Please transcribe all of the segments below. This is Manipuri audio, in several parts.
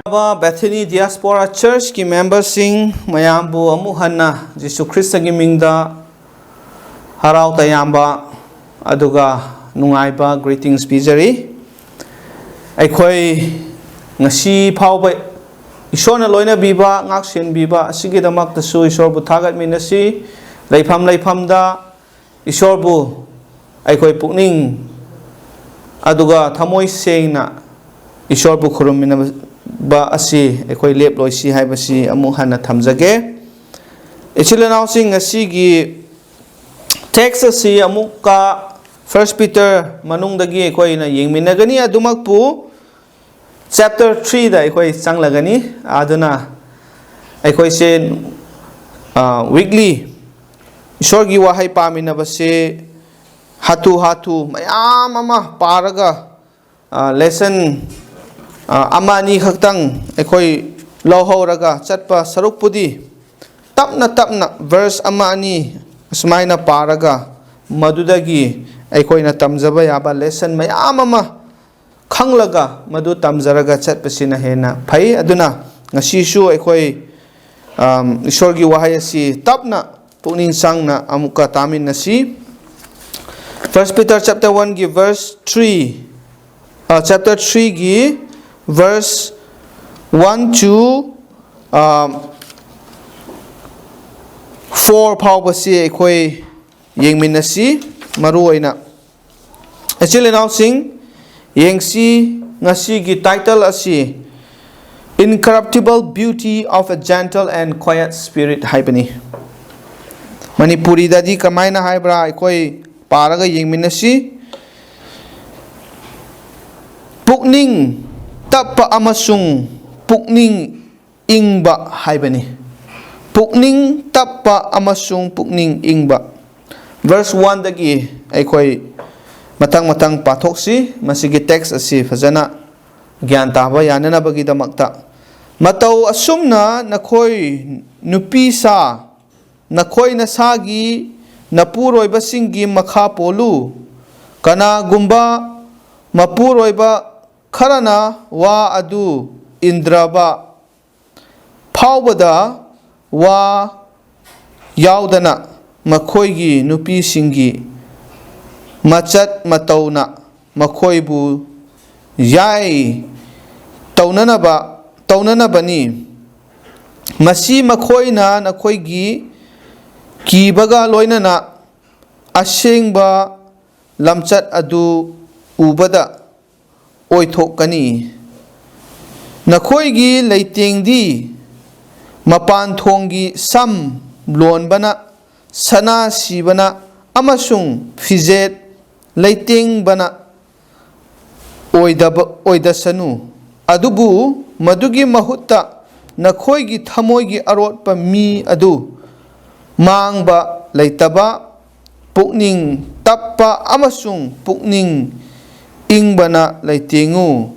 Bethany Diaspora Church ki members sing mayambu amu hanna Jesu Christ ki mingda harau tayamba aduga nungaiba greetings bijari aikhoi ngasi phawba ishona loina biba ngaksen biba asigi damak tasu ishor bu thagat minasi leifam da ishor bu aikhoi pukning aduga thamoi sengna ishor bu khurum mina ba asi ekoi lep loisi haibasi amu hana thamjage ichilanaw sing asigi text asi amuka 1 Peter manungdagi ekoi na yengminagani adumakpu chapter 3 da ekoi changlagani aduna ekoi se weekly ishorgi wahai paminabase hatu mayam ama paraga lesson amani khaktang ekoi lohhoraga chatpa sarukpudi tapna verse amani asmaina paraga madudagi ekoina tamjaba yaba lesson mayam ama khanglaga madu tamjaraga chatpasina hena phai aduna ngasishu ekoi ishorgi wahai asi tapna pukning sangna amuka tamin nasi 1 Peter chapter 1 gi verse 3 chapter 3 gi verse 1 to 4 phawbasi ekoi yengminasi maruoina actually now sing yengsi ngasi gi title asi incorruptible beauty of a gentle and quiet spirit haibani Manipuri dadi kamaina haibra ekoi paraga yengminasi pukning tappa amasung pukning ingba haibani pukning tappa amasung pukning ingba verse 1 dagi aikoi matang pathoksi masigi text asi fazana gyan taba yanana bagi damakta matau asumna nakhoi nupi sa nakhoi nasagi napuroi basingi makha polu kana gumba mapuroi ba Karana wa adu indraba phawbada wa yaudana makhoigi nupi singi machat matauna makhoibu yai taunana bani masi makhoina nakhoigi kibaga loinana asengba lamchat adu ubada oithokani nakhoigi leitengdi mapan thonggi sam lonbana sana sibana amasung fijet leiteng bana oidasanu adubu madugi mahutta nakhoigi thamoigi arotpa mi adu Mangba leitaba pukning tappa amasung pukning ingbana leiteng'u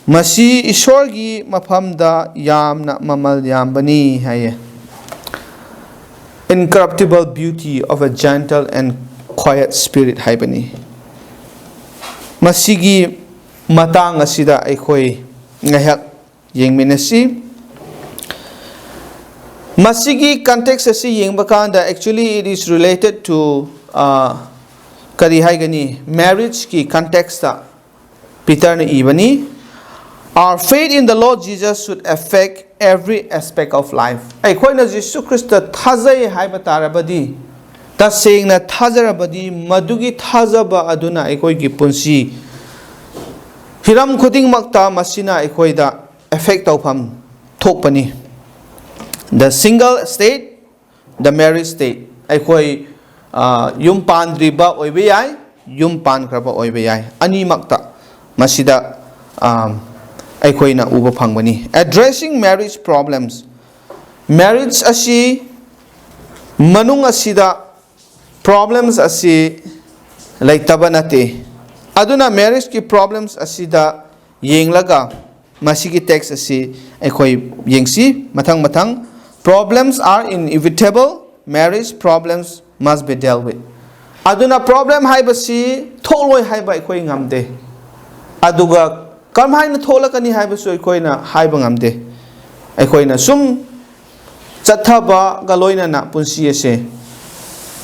masi ishorgi mafamda yamna mamal yambani haye incorruptible beauty of a gentle and quiet spirit haibani masigi matang asida aikoi ngahak yengminasi masigi context asi yengbakanda actually it is related to kari haigani marriage ki context ta Peter ne ibani our faith in the Lord Jesus should affect every aspect of life aikhoina Jesu Christ thazai haiba tarabadi ta sengna thajarabadi madugi thajaba aduna aikoi gi punsi hiram khuding makta masina aikoida affect tawpham thokpani the single state the married state aikoi yum pandriba oibe yai yum pan kraba oibe yai ani makta masida aikoina uba phangmani addressing marriage problems marriage asi manung asida problems asi leitaba nate aduna marriage ki problems asida yenglaga masigi text asi aikoi yengsi mathang problems are inevitable marriage problems must be dealt with aduna problem haibasi tholoi haiba aikoi ngamde aduga Kam haina tholakani haibasu aikoina haiba ngamde. Aikoina sum chathaba galoina na punsi ase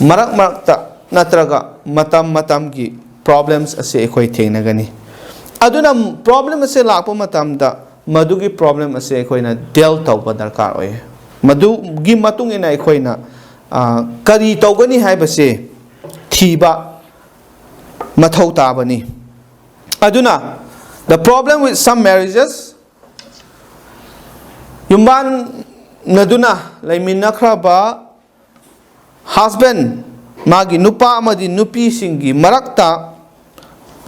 marak marakta natraga matam gi problems ase aikoi thengnagani. Aduna problem ase lakpa matamda madugi problem ase aikoina deal tawba darkar oye. Madugi matung ina aikoina kari tawgani haibase thiba mathau tabani. Aduna the problem with some marriages yumban naduna laiminakraba husband magi nupa amadi nupi singi marakta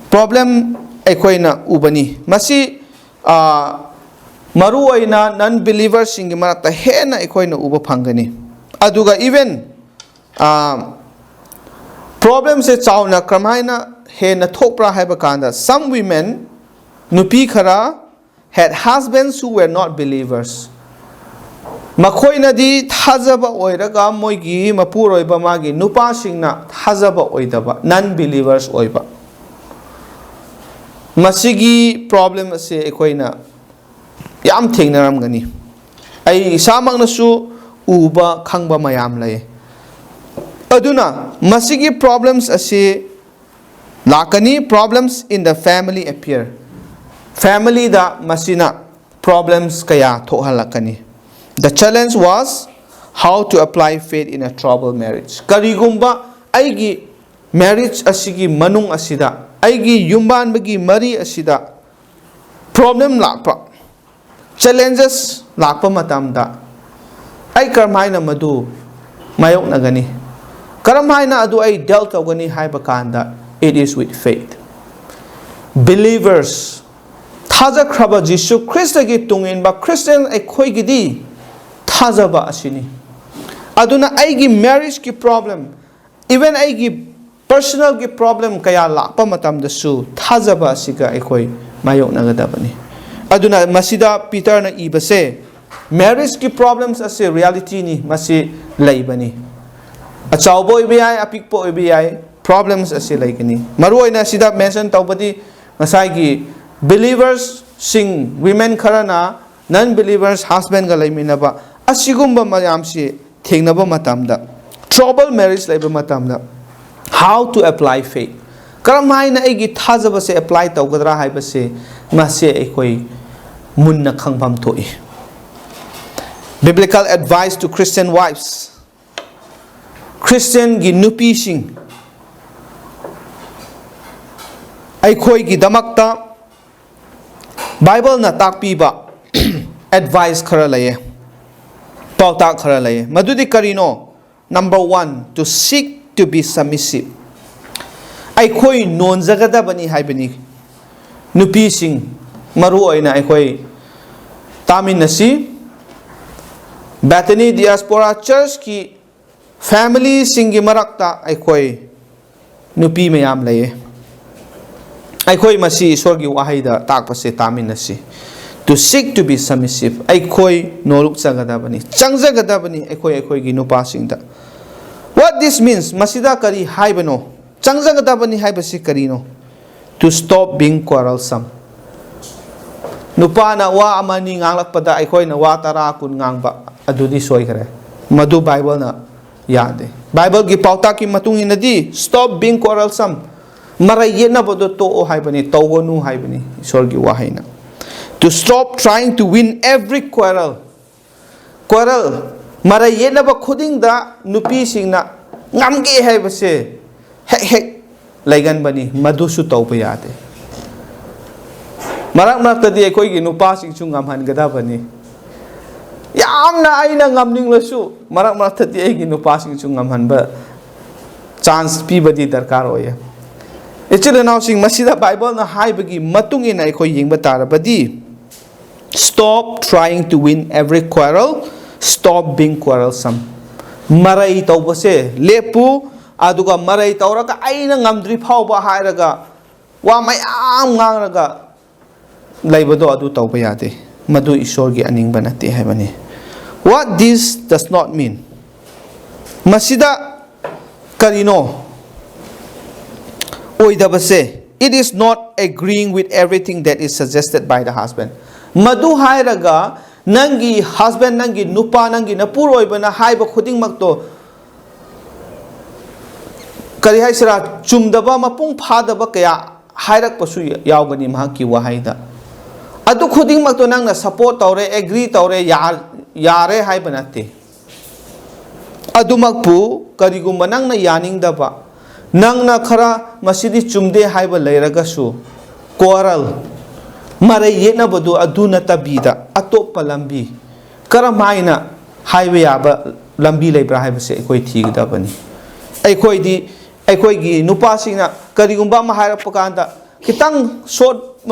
problem aikoina ubani masi maru oina non believers singi marakta hena aikoina uba phangani. Aduga even problem se chawna kramaina hena thokpra haiba kanda some women nupi khara had husbands who were not believers. Makhoina di thazaba oiraga moigi mapuroiba magi nupa singna thazaba oidaba non-believers oiba. Masigi problem ase ekoina yam thengnaramgani. Ai samangnasu uba khangba mayam lay. Aduna masigi problems ase lakani problems in the family appear. Family da masina problems kaya thohalakani. The challenge was how to apply faith in a troubled marriage. Karigumba aigi marriage asigi manung asida aigi yumban bagi mari asida problem lakpa challenges lakpa matamda ai karmaina madu mayok nagani karmaina adu ai dealt tawgani haiba kanda it is with faith. Believers thaja kraba Jisu Christ gi tungin ba Christian ai khoi gidi thazaba asini. Aduna aigi marriage ki problem even aigi personal ki problem kaya lakpa matamda su thazaba asiga aikoi mayok nagadabani. Aduna masida Peter na ibase marriage ki problems ase reality ni masi laibani. Achawbo ibiyai apikpo ibiyai problems ase laigani. Maruoina sida mention tawbadi ngasai gi believers sing women kharana non-believers husband ga laiminaba asigumba mayamsi thengnaba matamda trouble marriage laiba matamda how to apply faith karam haina egi thajaba se apply tawgadra haibase mase ekoi munna khangpham thoi. Biblical advice to Christian wives. Christian gi nupi sing aikoi gi damakta Bible na takpiba advice khara laye pauta khara laye madudi karino. Number 1, to seek to be submissive. Aikoi non jagada bani haibani nupi sing maru oina aikoi tamin nasi Bethany Diaspora Church ki family singi marakta aikoi nupi mayam laye aikoi masi sorgi wahaida takpase tamin nasi to seek to be submissive aikoi noluk jagadabani changjagadabani aikoi gi nupa singda. What this means masida kari haibano changjagadabani haibasi karino to stop being quarrelsome. Nupa na wa amani nganglakpada aikoi na wa tara kun ngangba adudi soikare madu Bible na yade Bible gi pauta ki matung inadi stop being quarrelsome marayena bodo to o haibani tawonu haibani sorgi wahaina. To stop trying to win every quarrel marayena ba khuding da nupi singna ngamge haibase hek laigan bani madu su tawba yade marak maktadi ekoi gi nupa sing chu ngamhan gada bani yamna aina ngamning lasu marak maktadi ai gi nupa sing chu ngamhan ba chance pi badi darkar oye. Actually now sing masida Bible na haibagi matung ina ekoi yingba tarabadi stop trying to win every quarrel. Stop being quarrelsome. Marai tawbase lepu aduga marai tawraga aina ngamdri phawba hairaga wa mayam ngangraga laibado adu tawba yade madu isorgi aningba nate haibani. What this does not mean masida karino oidabase it is not agreeing with everything that is suggested by the husband. Madu hairaga nangi husband nangi nupa nangi napuroi bana haiba khuding makto kari haisira chumdaba mapung phadaba kaya hairak pasu yaugani mahaki wahaida adu khuding makto nang na support tawre agree tawre yare haiba nate adu makpu karigumba nang na yaning daba nang na khara masidi chumde haiba leiragasu quarrel marai yena badu aduna tabida atop lambi karamaina haiba yaba lambi leibra haiba se koi thigdabani aikoi di aikoi gi nupa singna karigumba ma haira pakanda kitang short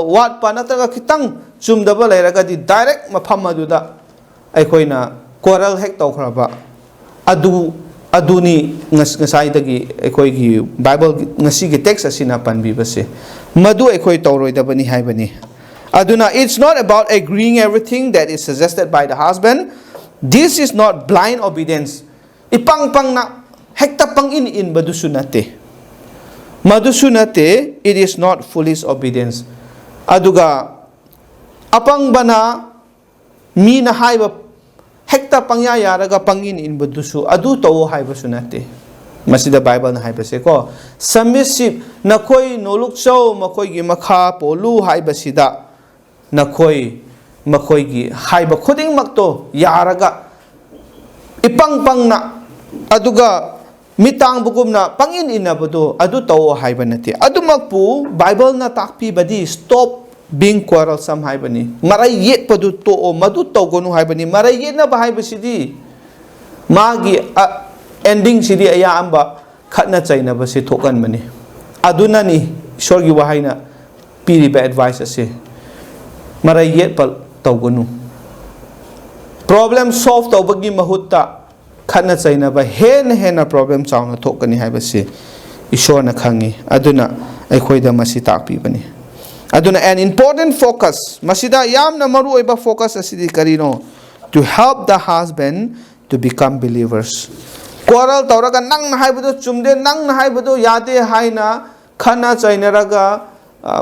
wat pa nataga kitang chumdaba leiraga di direct mafam aduda aikoi na quarrel hek tawkhraba aduni ngasai dagi aikoi gi bible ngasi gi text asina panbi base madu aikoi tawroidabani haibani aduna it's not about agreeing everything that is suggested by the husband. This is not blind obedience. Ipang pang na hekta pang in badusunate madusunate, it is not foolish obedience. Aduga apang bana mi na haiba hekta pangya yaraga pangin in badusu adu tawo haiba sunate masida bible na haiba se ko submissive na koi noluk chau makoi gi makha polu haiba sida na koi makoi gi haiba khuding makto yaraga ipang pang na aduga mitang bugumna pangin inabado adu tawo haiba nate adu makpu bible na takpi badi stop being quarrelsome haibani marai yet padu to o madu tawgonu haibani marai yet na bahai basidi magi ending sidi aya amba khatna chaina basi thokan mani aduna ni sorgi wahaina piri ba advice ase marai yet pal tawgonu problem solve tawbagi mahutta khatna chaina ba hena problem chawna thokani haibasi ishorna khangi aduna aikhoida masi takpi bani aduna an important focus masida yamna maru oiba focus asidi karino to help the husband to become believers quarrel tawraga nang na haibado chumde nang na haibado yade haina khana chainaraga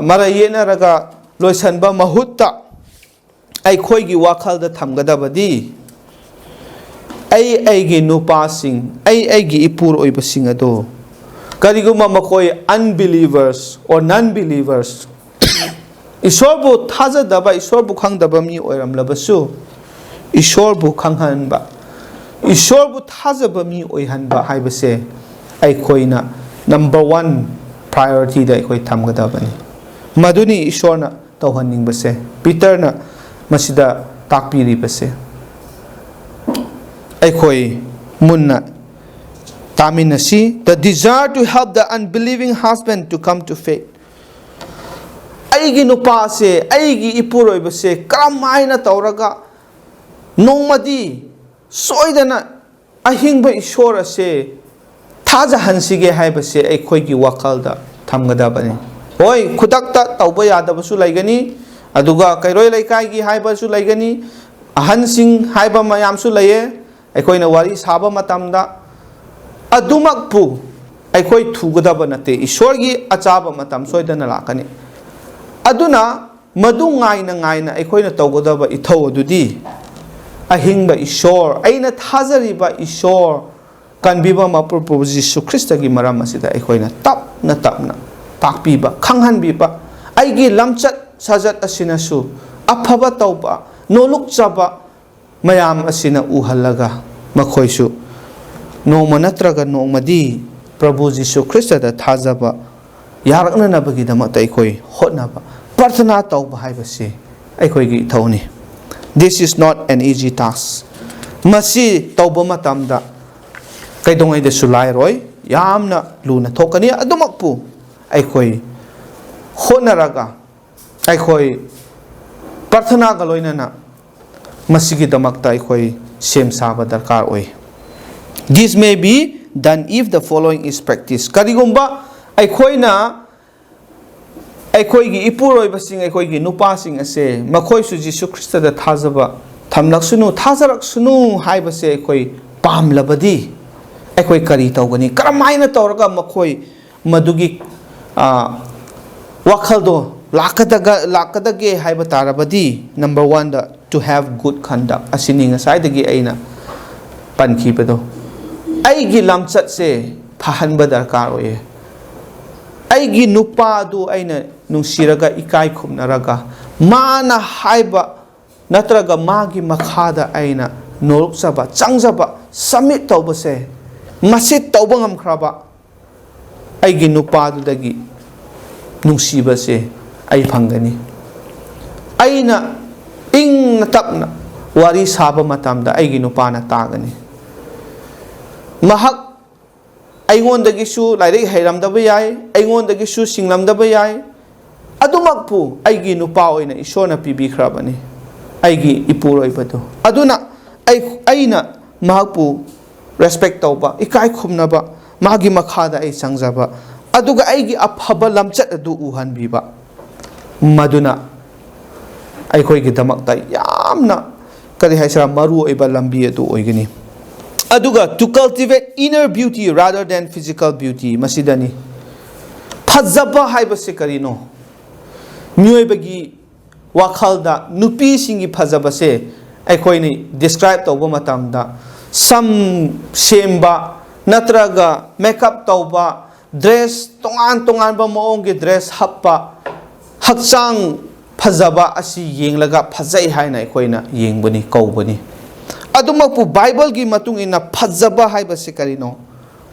marayena raga loisanba mahutta ai khoigi wakhal da thamgadabadi ai gi nupa sing ai gi ipur oiba sing ado kariguma makoi unbelievers or non-believers Ishorbu taza daba ishorbu khang daba mi oiram labasu ishorbu khang hanba ishorbu taza ba mi oihanba haibase ai koina number 1 priority da koi thamgadabani maduni ishorna tawhanning base Peter na masida takpiri base ai koi munna taminasi the desire to help the unbelieving husband to come to faith aigi nupa se aigi ipuroi base karamaina tawraga nongmadi soidana ahingba ishora se thaja hansige haibase aikhoigi wakalda thamgadabani hoi khudakta tawba yadabasu laigani aduga kairoi laikai gi haibasu laigani ahansing haiba mayamsu laye aikhoina wari saba matamda adumakpu aikhoi thugadaba nate ishorgi achaba matam soidana lakani aduna madu ngaina aikhoina tawgadaba ithau adudi ahingba ishor aina thazariba ishor kanbiba mapurpu Jesu Christa gi maram asida aikhoina tapna takpiba khanghanbiba aigi lamchat sajat asinasu afaba tawba noluk chaba mayam asina uhalaga makhoisu noma natraga nomadi Prabhu Jesu Christa da thazaba yarakna nabagi damat aikoi hotnaba प्रार्थना तौबा हाइबसे अखोइगी थौनी this is not an easy task masi tauba matamda kaidongai de sulai roi yamna luna thokani adumakpu akhoi honaraga akhoi प्रार्थना ga loinana masigi damakta akhoi sem saba darkar oi this may be done if the following is practiced karigumba aikhoina aikhoigi ipuroi basing aikhoigi nupa sing ase makhoi su Jesu Christa da thazaba thamlaksunu thazaraksunu haibase aikoi pamlabadi aikoi kari tawgani karamaina tawraga makhoi madugi wakhaldo lakadage haiba tarabadi number 1 da to have good conduct asini ngasai dagi aina pankibado aigi lamchat se phahanba darkar oye aigi nupa du aina nungsiraga ikai khumnaraga mana haiba natraga magi makhada aina norukjaba changjaba submit tawbase masit tawba ngamkhraba aigi nupa du dagi nungsibase ai phangani aina ing tapna wari saba matamda aigi nupa na tagani mahak aingondagi su lairi hairamdaba yai aingondagi su singlamdaba yai adumakpu aigi nupa oina isona pibikhrabani aigi ipuroibadu aduna aina mahakpu respect tawba ikai khumnaba magi makhada ai sangjaba aduga aigi aphaba lamchat adu uhanbiba maduna aikoi gi damakta yamna kari haisara maru oiba lambi adu oigani aduga to cultivate inner beauty rather than physical beauty masidani phajaba haiba se karino myoibagi wakhalda nupi singi phajaba se aikoi ni describe tawba matamda sam semba natraga makeup tawba dress tongan ba maong dress happa hakchang phajaba asi yenglaga phajai haina aikoina yengbani kaubani adumapu bible gi matung ina phajaba haiba se karino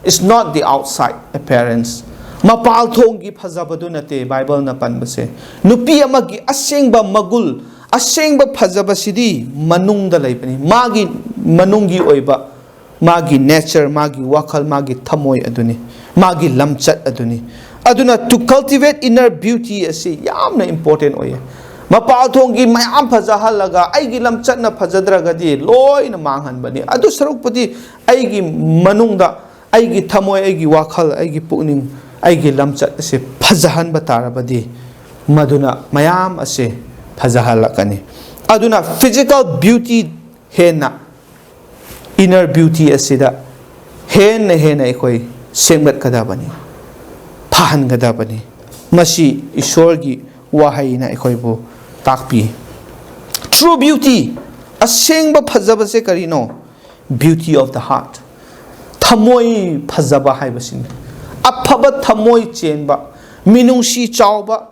is not the outside appearance mapal thong gi phajaba du nate bible na panbase nupi amagi asengba magul asengba phajaba sidi manungda laibani magi manungi oiba magi nature magi wakhal magi thamoi aduni magi lamchat aduni aduna to cultivate inner beauty ase yamna important oye mapal thongi mayam phajahalaga aigi lamchat na phajadragadi loina manghanbani adu sarukpati aigi manungda aigi thamoi aigi wakhal aigi pukning aigi lamchat ase phajahan batarabadi maduna mayam ase phajahalakani aduna physical beauty hena inner beauty asida hena ekoi semgat kadabani phahan kadabani masi ishorgi wahaina ekoi bu takpi true beauty asengba phajaba se karino beauty of the heart thamoi phajaba haibasin aphaba thamoi chenba minungsi chawba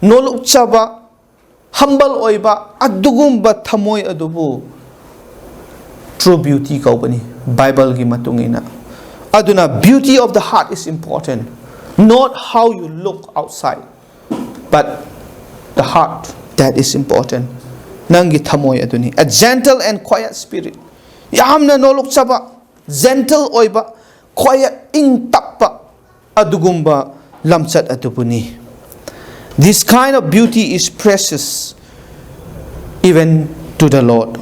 nolukchaba humble oiba adugumba thamoi adubu true beauty kaubani bible gi matungina aduna beauty of the heart is important not how you look outside but the heart that is important nangi thamoi aduni a gentle and quiet spirit yamna nolok chaba gentle oiba quiet ing tappa adugumba lamchat adubuni this kind of beauty is precious even to the lord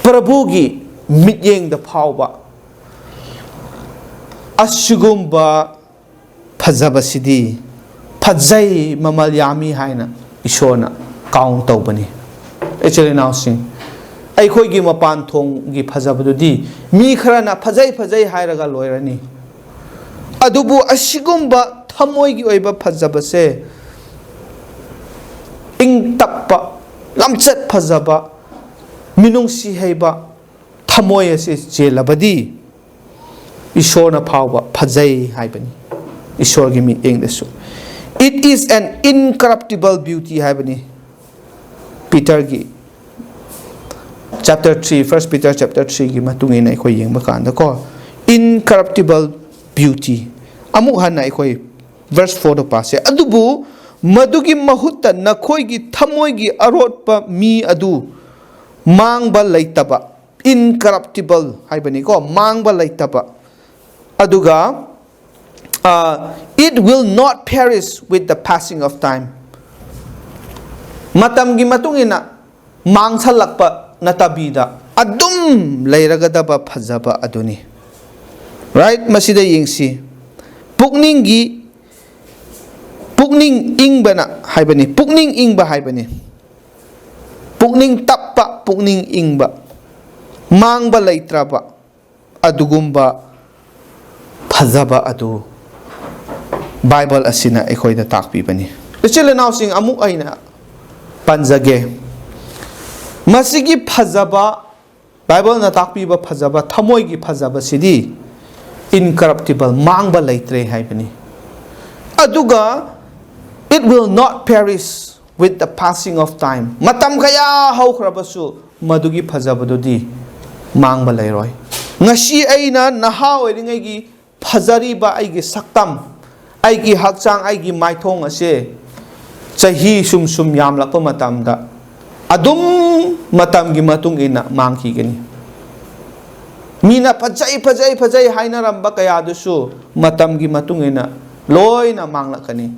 Prabhugi mityeng the phawba asugumba phajabasidi phajai mamal yami haina ishona count tawbani actually now sing aikhoi gi mapan thong gi phajabadudi mi kharana phajai hairaga loirani adubu asigumba thamoi gi oiba phajabase ing tappa lamchat phajaba minungsi haiba thamoi ase jelabadi ishorna phawba phajai haibani ishor gi mi engdesu it is an incorruptible beauty haibani peter gi chapter 3 first peter chapter 3 gi matungin ai khoi yengba kanda ko incorruptible beauty amuk hanai khoi verse 4 do pase adubu madugi mahutta nakhoi gi thamoi gi arotpa mi adu Mangba leitaba incorruptible haibani ko mangba leitaba aduga it will not perish with the passing of time matam gi matungina mangsalakpa natabida adum leiragadaba phajaba aduni right masida yengsi pukning ingbana haibani pukning ingba haibani pukning tappa pukning ingba mangba leitraba adugumba phajaba adu Bible asina ekhoi da takpi bani ichil naw sing amuk aina panjage masigi phajaba Bible na takpi ba phajaba thamoi gi phajaba sidi incorruptible mangba leitre hai bani aduga it will not perish with the passing of time matam kaya haukhrabasu madugi phajabadudi mangba leiroi ngasi aina naha oiringai gi phajari ba aigi saktam aigi hakchang aigi maithong ase chahi sum yamlakpa matamda adum matam gi matung ina mangki gani mina phajai haina ramba kaya dusu matam gi matung ina loina manglakani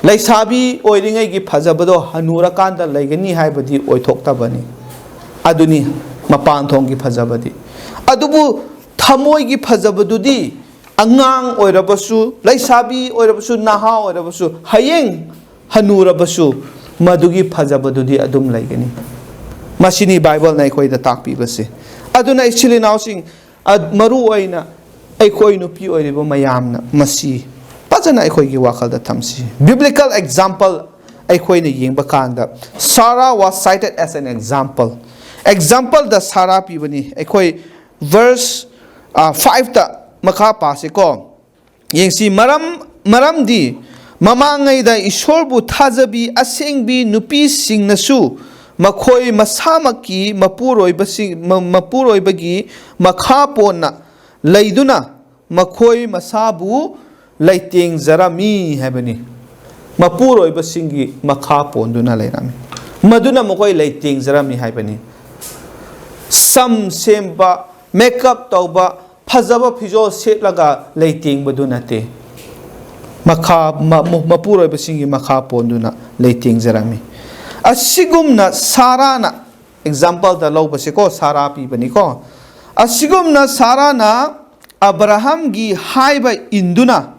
laisabi oiringai gi phajabado hanura kanda laigani haibadi oithoktabani aduni mapan thong gi phajabadi adubu thamoi gi phajabadudi angang oirabasu laisabi oirabasu naha oirabasu hayeng hanurabasu madugi phajabadudi adum laigani masini Bible na khoi da takpi base aduna ichili nausing maru oina khoi nupi oiriba mayamna masi pajana khoi gi wakal da thamsi biblical example khoi ne yengba kanda Sarah was cited as an example da Sarah pi bani khoi verse 5 ta makha pase ko yengsi maram di mamangai da ishor bu thajabi asengbi nupi singnasu makhoi masamaki mapuroi bagi makha ponna leiduna makhoi masabu leiteng zarami habani mapuroi basingi makha ponduna leirami maduna makhoi leiteng zarami habani sam semba makeup tauba phajaba phijo setlaga leiteng baduna te makha mapuroi basingi makha ponduna leiteng zarami asigumna sarana example da lo base ko sara pi bani ko asigumna sarana Abraham gi haiba induna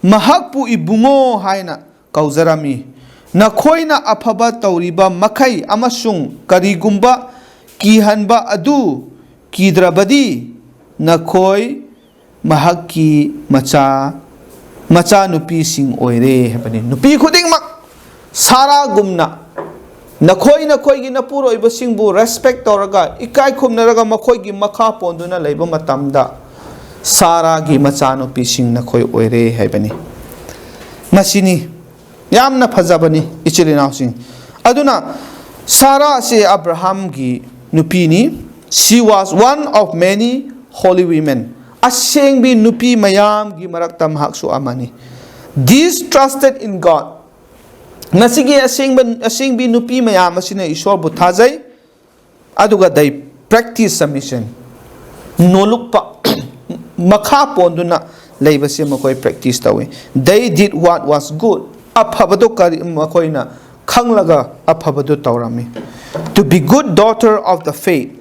mahakpu ibungo haina kauzarami nakhoina afaba tauriba makai amasung karigumba kihanba adu kidrabadi nakhoi mahakki macha nupi sing oire habani nupi khuding mak sara gumna nakhoi gi napuro iba singbu respect toraga ikai khumnaraga makhoi gi makha ponduna leiba matamda Sara gi macha nupi sing nakhoi oire haibani masini yamna phajabani ichilinaw sing aduna Sarah se Abraham gi nupi ni she was one of many holy women asengbi nupi mayam gi marakta mahaksu amani these trusted in God nasigi asengbi nupi mayam asina ishwar bu thajai aduga they practice submission nolukpa makha ponduna leibase makoi practice tawi they did what was good aphabado kari makoina khanglaga aphabado tawrami to be good daughter of the faith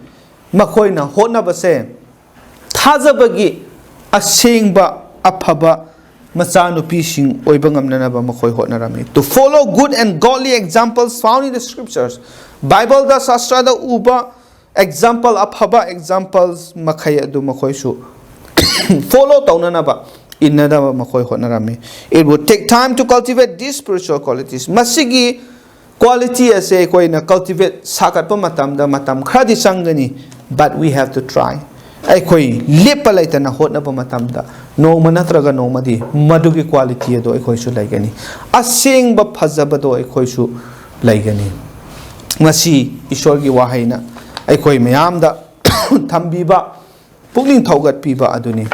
makoina hona base thajabagi asengba aphaba machanu pising oiba ngamnana ba makoi hotnarami to follow good and godly examples found in the scriptures Bible da sastra da uba example aphaba examples makhai adu makoi su follow taunana ba inada ba makoi hotnarami it would take time to cultivate these spiritual qualities masigi quality ase koina cultivate sakat pa matam khadi sangani but we have to try ai koi lepa laitana hotna pa matamda no manatraga no madi madugi quality ado ai koi su laigani aseng ba phajaba do ai koi su laigani ngasi ishwar gi wahaina ai koi mayam da thambi ba pukning thaugat pi ba aduni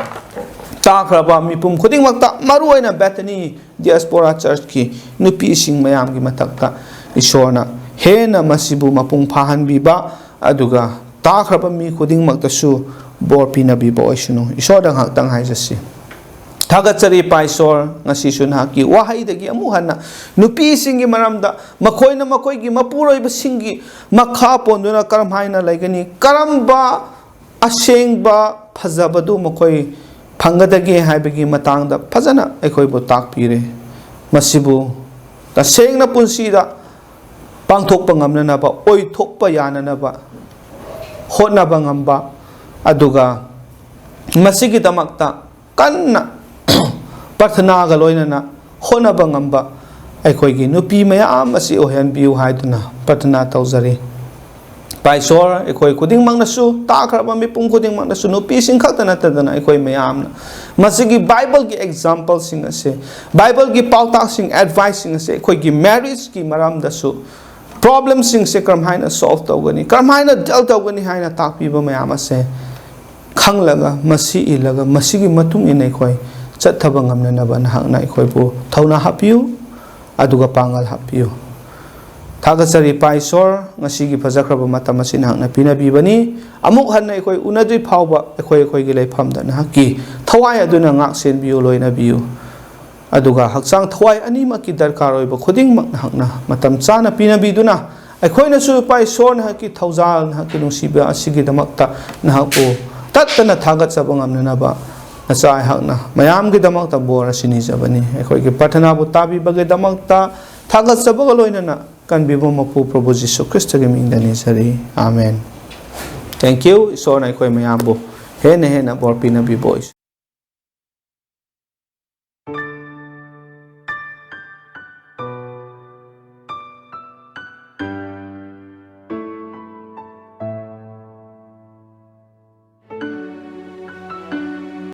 takraba mipum khuding makta maru aina Bethany Diaspora church ki nupi sing mayam gi matakta ishorna hena masibu mapung phahan bi ba aduga takraba mi khuding makta su bor pina bi bo isunu ishor dang hak tang haijasi thagachari paisor ngasi sun haki wahai dagi amu hanna nupi singi maramda makhoina makoi gi mapuroi ba singi makha ponduna karam haina laigani karamba asengba phajabadu makoi phangadagi haibagi matangda phajana ekhoi bo takpire masibu ta sengna punsi da pangthokpa ngamna ba oi thokpa yana ba hotna ba ngamba aduga masigi damakta kanna Prathana ga loinana honaba ngamba ꯑꯩꯈꯣꯏꯒꯤ ꯅꯨꯄꯤ ꯃꯌꯥꯝ ꯑꯁꯤ ꯑꯣꯏꯍꯟꯕꯤꯌꯨ ꯍꯥꯏꯗꯨꯅ ꯄ꯭ꯔꯊꯅꯥ ꯇꯧꯖꯔꯤ ꯄꯥꯏꯁꯣꯔ ꯑꯩꯈꯣꯏ ꯈꯨꯗꯤꯡꯃꯛꯅꯁꯨ ꯇꯥꯈ꯭ꯔꯕ ꯃꯤꯄꯨꯝ ꯈꯨꯗꯤꯡꯃꯛꯅꯁꯨ ꯅꯨꯄꯤꯁꯤꯡ ꯈꯛꯇ ꯅꯠꯇꯗꯅ ꯑꯩꯈꯣꯏ ꯃꯌꯥꯝꯅ ꯃꯁꯤꯒꯤ ꯕꯥꯏꯕꯜꯒꯤ ꯑꯦꯛꯖꯥꯝꯄꯜꯁꯤꯡ ꯑꯁꯤ ꯕꯥꯏꯕꯜꯒꯤ ꯄꯥꯎꯇꯥꯛꯁꯤꯡ ꯑꯦꯗꯚꯥꯏꯁꯁꯤꯡ ꯑꯁꯤ ꯑꯩꯈꯣꯏꯒꯤ ꯃꯦꯔꯤꯖꯀꯤ ꯃꯔꯝꯗꯁꯨ ꯄ꯭ꯔꯣꯕ꯭ꯂꯦꯝꯁꯤꯡꯁꯦ ꯀꯔꯝꯍꯥꯏꯅ ꯁꯣꯜꯚ ꯇꯧꯒꯅꯤ ꯀꯔꯝꯍꯥꯏꯅ ꯗꯤꯜ ꯇꯧꯒꯅꯤ ꯍꯥꯏꯅ ꯇꯥꯛꯄꯤꯕ ꯃꯌꯥꯝ ꯑꯁꯦ ꯈꯪꯂꯒ ꯃꯁꯤ ꯏꯜꯂꯒ ꯃꯁꯤꯒꯤ ꯃꯇꯨꯡ ꯏꯟꯅ ꯑꯩꯈꯣꯏ ꯆꯠꯊꯕ ꯉꯝꯅꯅꯕ ꯅꯍꯥꯛꯅ ꯑꯩꯈꯣꯏꯕꯨ ꯊꯧꯅꯥ ꯍꯥꯞꯄꯤꯌꯨ ꯑꯗꯨꯒ ꯄꯥꯡꯒꯜ ꯍꯥꯞꯄꯤꯌꯨ ꯊꯥꯒꯠꯆꯔꯤ ꯄꯥꯏꯁꯣꯔ ꯉꯁꯤꯒꯤ ꯐꯖꯈ꯭ꯔꯕ ꯃꯇꯝ ꯑꯁꯤ ꯅꯍꯥꯛꯅ ꯄꯤꯅꯕꯤꯕꯅꯤ ꯑꯃꯨꯛ ꯍꯟꯅ ꯑꯩꯈꯣꯏ ꯎꯅꯗ꯭ꯔꯤ ꯐꯥꯎꯕ ꯑꯩꯈꯣꯏꯒꯤ ꯂꯩꯐꯝꯗ ꯅꯍꯥꯛꯀꯤ ꯊꯋꯥꯏ ꯑꯗꯨꯅ ꯉꯥꯛ ꯁꯦꯟꯕꯤꯌꯨ ꯂꯣꯏꯅꯕꯤꯌꯨ ꯑꯗꯨꯒ ꯍꯛꯆꯥꯡ ꯊꯋꯥꯏ ꯑꯅꯤꯃꯛꯀꯤ ꯗꯔꯀꯥꯔ ꯑꯣꯏꯕ ꯈꯨꯗꯤꯡꯃꯛ ꯅꯍꯥꯛꯅ ꯃꯇꯝ ꯆꯥꯅ ꯄꯤꯅꯕꯤꯗꯨꯅ ꯑꯩꯈꯣꯏꯅꯁꯨ ꯄꯥꯏꯁꯣꯔ ꯅꯍꯥꯛꯀꯤ ꯊꯧꯖꯥꯜ ꯅꯍꯥꯛꯀꯤ ꯅꯨꯡꯁꯤꯕ ꯑꯁꯤꯒꯤꯗꯃꯛꯇ ꯅꯍꯥꯛꯄꯨ ꯇꯠꯇꯅ ꯊꯥꯒꯠꯆꯕ ꯉꯝꯅꯅꯕ ꯅꯆꯥ ꯑꯩꯍꯥꯛꯅ ꯃꯌꯥꯝꯒꯤꯗꯃꯛꯇ ꯕꯣꯔ ꯑꯁꯤ ꯅꯤꯖꯕꯅꯤ ꯑꯩꯈꯣꯏꯒꯤ ꯄ꯭ꯔꯊꯅꯥꯕꯨ ꯇꯥꯕꯤꯕꯒꯤꯗꯃꯛꯇ ꯊꯥꯒꯠꯆꯕꯒ ꯂꯣꯏꯅꯅ ꯀꯟꯕꯤꯕ ꯃꯄꯨ ꯄ꯭ꯔꯚꯨ ꯖꯤꯁꯨ ꯈ꯭ꯔꯤꯁꯇꯒꯤ ꯃꯤꯡꯗ ꯅꯤꯖꯔꯤ ꯑꯥꯃꯦꯟ ꯊꯦꯡꯛ ꯌꯨ ꯏꯁꯣꯔꯅ ꯑꯩꯈꯣꯏ ꯃꯌꯥꯝꯕꯨ ꯍꯦꯟꯅ ꯕꯣꯔ ꯄꯤꯅꯕꯤꯕ